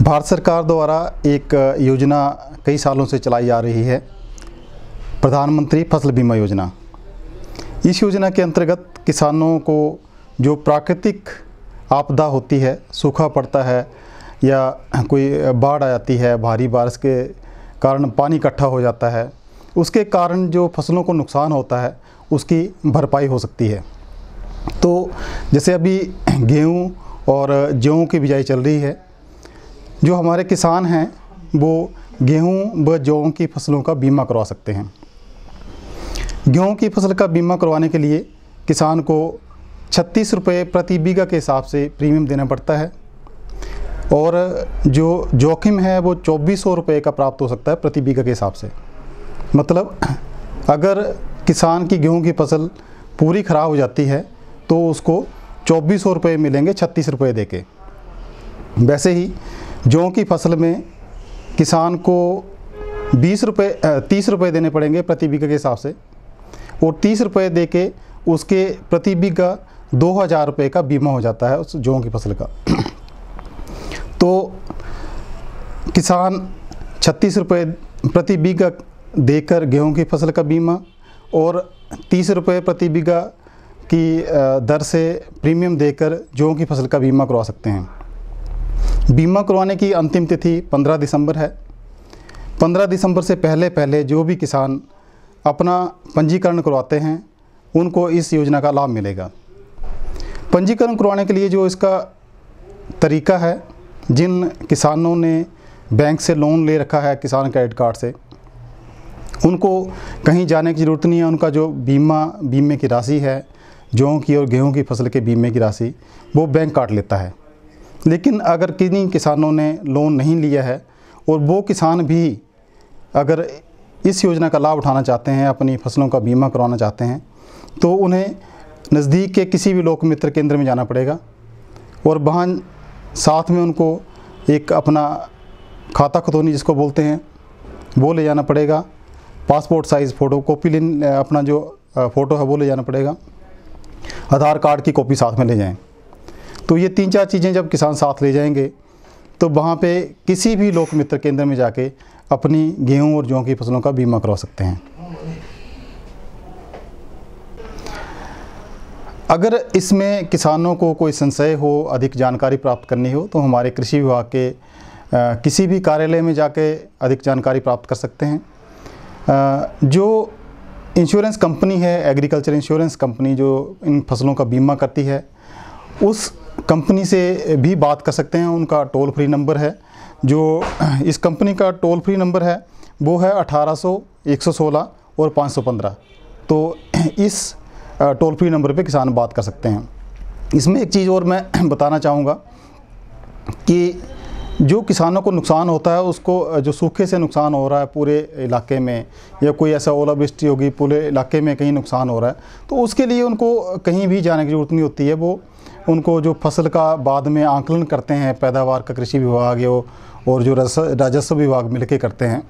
भारत सरकार द्वारा एक योजना कई सालों से चलाई जा रही है, प्रधानमंत्री फसल बीमा योजना। इस योजना के अंतर्गत किसानों को जो प्राकृतिक आपदा होती है, सूखा पड़ता है या कोई बाढ़ आ जाती है, भारी बारिश के कारण पानी इकट्ठा हो जाता है, उसके कारण जो फसलों को नुकसान होता है उसकी भरपाई हो सकती है। तो जैसे अभी गेहूँ और जौ की बिजाई चल रही है, जो हमारे किसान हैं वो गेहूँ व जौ की फसलों का बीमा करवा सकते हैं। गेहूँ की फसल का बीमा करवाने के लिए किसान को 36 रुपये प्रति बीघा के हिसाब से प्रीमियम देना पड़ता है और जो जोखिम है वो 2400 रुपये का प्राप्त हो सकता है प्रति बीघा के हिसाब से। मतलब अगर किसान की गेहूँ की फसल पूरी ख़राब हो जाती है तो उसको 2400 रुपये मिलेंगे 36 रुपये दे के। वैसे ही जौ की फसल में किसान को 30 रुपये देने पड़ेंगे प्रति बीघा के हिसाब से और 30 रुपये दे के उसके प्रति बीघा 2000 रुपये का बीमा हो जाता है उस जौ की फसल का। तो किसान 36 रुपये प्रति बीघा देकर गेहूं की फसल का बीमा और 30 रुपये प्रति बीघा की दर से प्रीमियम देकर जौ की फसल का बीमा करवा सकते हैं। बीमा करवाने की अंतिम तिथि 15 दिसंबर है। 15 दिसंबर से पहले जो भी किसान अपना पंजीकरण करवाते हैं उनको इस योजना का लाभ मिलेगा। पंजीकरण करवाने के लिए जो इसका तरीका है, जिन किसानों ने बैंक से लोन ले रखा है किसान क्रेडिट कार्ड से, उनको कहीं जाने की ज़रूरत नहीं है। उनका जो बीमे की राशि है, जौ की और गेहूं की फसल के बीमे की राशि, वो बैंक काट लेता है। लेकिन अगर किन्हीं किसानों ने लोन नहीं लिया है और वो किसान भी अगर इस योजना का लाभ उठाना चाहते हैं, अपनी फसलों का बीमा करवाना चाहते हैं, तो उन्हें नज़दीक के किसी भी लोक मित्र केंद्र में जाना पड़ेगा और वहाँ साथ में उनको एक अपना खाता खतौनी जिसको बोलते हैं वो ले जाना पड़ेगा। पासपोर्ट साइज़ फ़ोटो कॉपी अपना जो फ़ोटो है वो ले जाना पड़ेगा। आधार कार्ड की कॉपी साथ में ले जाएं। तो ये 3-4 चीज़ें जब किसान साथ ले जाएंगे तो वहाँ पे किसी भी लोक मित्र केंद्र में जाके अपनी गेहूं और जौ की फसलों का बीमा करवा सकते हैं। अगर इसमें किसानों को कोई संशय हो, अधिक जानकारी प्राप्त करनी हो, तो हमारे कृषि विभाग के किसी भी कार्यालय में जाके अधिक जानकारी प्राप्त कर सकते हैं। जो इंश्योरेंस कंपनी है, एग्रीकल्चर इंश्योरेंस कंपनी जो इन फसलों का बीमा करती है, उस कंपनी से भी बात कर सकते हैं। उनका टोल फ्री नंबर है, जो इस कंपनी का टोल फ्री नंबर है वो है 1800 116 और 515। तो इस टोल फ्री नंबर पे किसान बात कर सकते हैं। इसमें एक चीज़ और मैं बताना चाहूँगा कि जो किसानों को नुकसान होता है, उसको जो सूखे से नुकसान हो रहा है पूरे इलाके में, या कोई ऐसा ओलावृष्टि होगी पूरे इलाके में कहीं नुकसान हो रहा है, तो उसके लिए उनको कहीं भी जाने की ज़रूरत नहीं होती है। वो उनको जो फसल का बाद में आंकलन करते हैं पैदावार का कृषि विभाग और जो राजस्व विभाग मिलके करते हैं,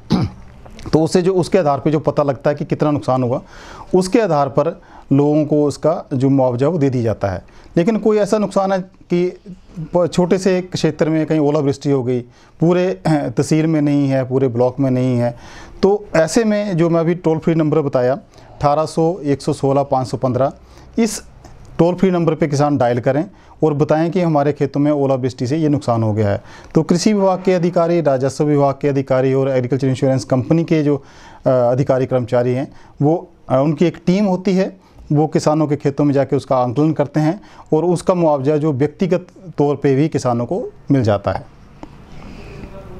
तो उससे जो उसके आधार पे जो पता लगता है कि कितना नुकसान हुआ, उसके आधार पर लोगों को उसका जो मुआवजा वो दे दी जाता है। लेकिन कोई ऐसा नुकसान है कि छोटे से क्षेत्र में कहीं ओलावृष्टि हो गई, पूरे तहसील में नहीं है, पूरे ब्लॉक में नहीं है, तो ऐसे में जो मैं अभी टोल फ्री नंबर बताया 1800 116 515, इस टोल फ्री नंबर पे किसान डायल करें और बताएं कि हमारे खेतों में ओलावृष्टि से ये नुकसान हो गया है। तो कृषि विभाग के अधिकारी, राजस्व विभाग के अधिकारी और एग्रीकल्चर इंश्योरेंस कंपनी के जो अधिकारी कर्मचारी हैं, वो उनकी एक टीम होती है, वो किसानों के खेतों में जाके उसका आंकलन करते हैं और उसका मुआवजा जो व्यक्तिगत तौर पे भी किसानों को मिल जाता है।